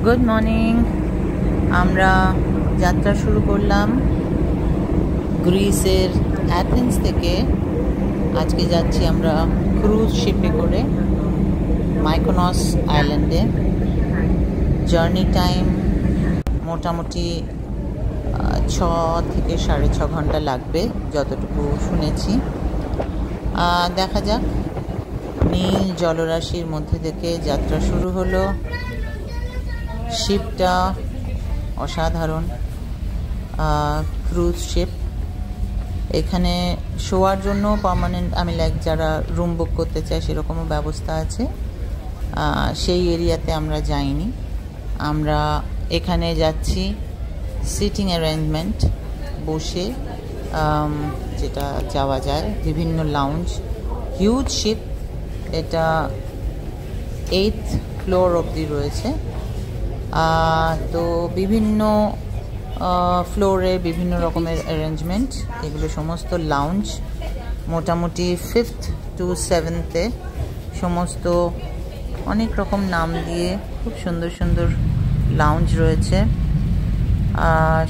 Good morning. আমরা যাত্রা শুরু করলাম গ্রিসের অ্যাথেন্স থেকে। আজকে যাচ্ছি আমরা ক্রুজ শিপে করে মাইকোনস আইল্যান্ডে। জার্নি টাইম মোটামুটি 6 থেকে 6.5 ঘন্টা লাগবে যতটুকু শুনেছি। দেখা যাক। নীল জলরাশির মধ্যে থেকে যাত্রা শুরু হলো। শিপটা অসাধারণ ক্রুজ শিপ। এখানে শোয়ার জন্য পার্মানেন্ট আমি যারা রুম বুক করতে চাই সেরকমও ব্যবস্থা আছে। সেই এরিয়াতে আমরা যাইনি। আমরা এখানে যাচ্ছি সিটিং অ্যারেঞ্জমেন্ট, বসে যেটা যাওয়া যায়, বিভিন্ন লাউঞ্জ। হিউজ শিপ, এটা 8th ফ্লোর অবধি রয়েছে। তো বিভিন্ন ফ্লোরে বিভিন্ন রকমের অ্যারেঞ্জমেন্ট, এগুলো সমস্ত লাউঞ্জ। মোটামুটি 5th to 7th সমস্ত অনেক রকম নাম দিয়ে খুব সুন্দর সুন্দর লাউঞ্জ রয়েছে।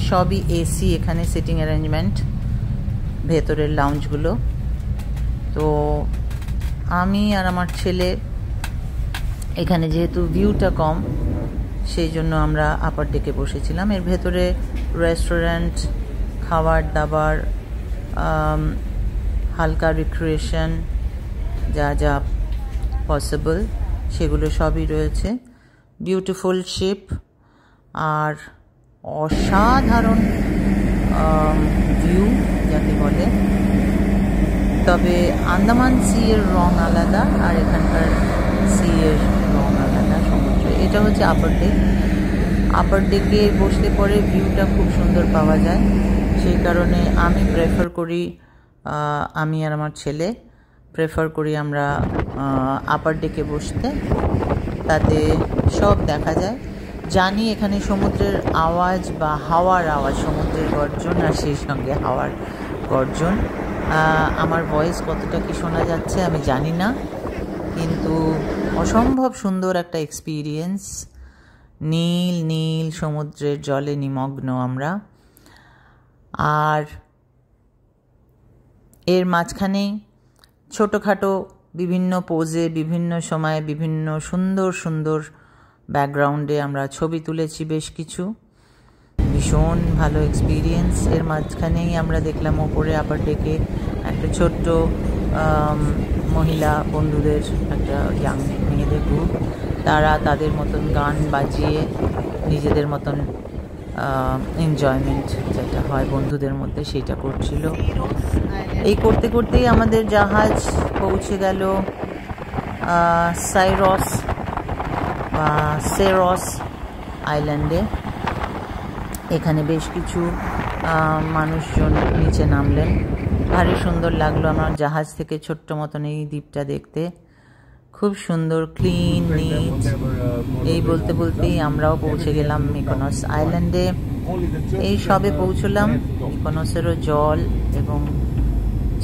সবই এসি এখানে সিটিং অ্যারেঞ্জমেন্ট, ভেতরের লাউঞ্জগুলো। তো আমি আর আমার ছেলে এখানে যেহেতু ভিউটা কম সেই জন্য আমরা আপার ডেকে বসেছিলাম। এর ভেতরে রেস্টুরেন্ট, খাবার দাবার, হালকা রিক্রিয়েশন, যা যা পসিবল সেগুলো সবই রয়েছে। বিউটিফুল শিপ আর অসাধারণ ভিউ যাকে বলে। তবে আন্দামান সি এর রং আলাদা আর এখানকার সি এর রং আলাদা। সমুদ্র এটা হচ্ছে আপার ডেক। আপার ডেকে বসলে পরে ভিউটা খুব সুন্দর পাওয়া যায়। সেই কারণে আমি প্রেফার করি, আমি আর আমার ছেলে প্রেফার করি আমরা আপার ডেকে বসতে, তাতে সব দেখা যায়। জানি এখানে সমুদ্রের আওয়াজ বা হাওয়ার আওয়াজ, সমুদ্রের গর্জন আর সেই সঙ্গে হাওয়ার গর্জন। আমার ভয়েস কতটা কি শোনা যাচ্ছে আমি জানি না, কিন্তু অসম্ভব সুন্দর একটা এক্সপিরিয়েন্স। নীল নীল সমুদ্রের জলে নিমগ্ন আমরা। আর এর মাঝখানেই ছোটোখাটো বিভিন্ন পোজে, বিভিন্ন সময়ে, বিভিন্ন সুন্দর সুন্দর ব্যাকগ্রাউন্ডে আমরা ছবি তুলেছি বেশ কিছু। ভীষণ ভালো এক্সপিরিয়েন্স। এর মাঝখানেই আমরা দেখলাম ওপরে আপার ডেকে একটা ছোট্ট মহিলা বন্ধুদের, একটা ইয়াং মেয়েদের গ্রুপ, তারা তাদের মতন গান বাজিয়ে নিজেদের মতন এনজয়মেন্ট যেটা হয় বন্ধুদের মধ্যে সেইটা করছিল। এই করতে করতেই আমাদের জাহাজ পৌঁছে গেল সেরস আইল্যান্ডে। এখানে বেশ কিছু মানুষজন নিচে নামলেন। ভারী সুন্দর লাগলো আমার জাহাজ থেকে ছোট্ট মতন এই দ্বীপটা দেখতে। খুব সুন্দর, ক্লিন, নিট। এই বলতে বলতেই আমরাও পৌঁছে গেলাম মিকোনস আইল্যান্ডে। এই সবে পৌঁছলাম। মিকোনসেরও জল এবং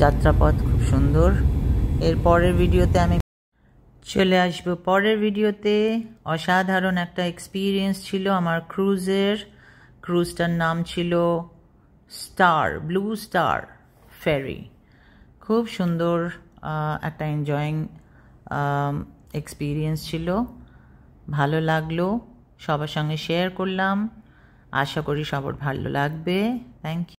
যাত্রাপথ খুব সুন্দর। এর পরের ভিডিওতে আমি চলে আসবো। পরের ভিডিওতে অসাধারণ একটা এক্সপিরিয়েন্স ছিল আমার ক্রুজের। ক্রুজটার নাম ছিল ব্লু স্টার ফেরি। খুব সুন্দর একটা এনজয়িং এক্সপিরিয়েন্স ছিল। ভালো লাগলো, সবার সঙ্গে শেয়ার করলাম। আশা করি সবার ভালো লাগবে। Thank you.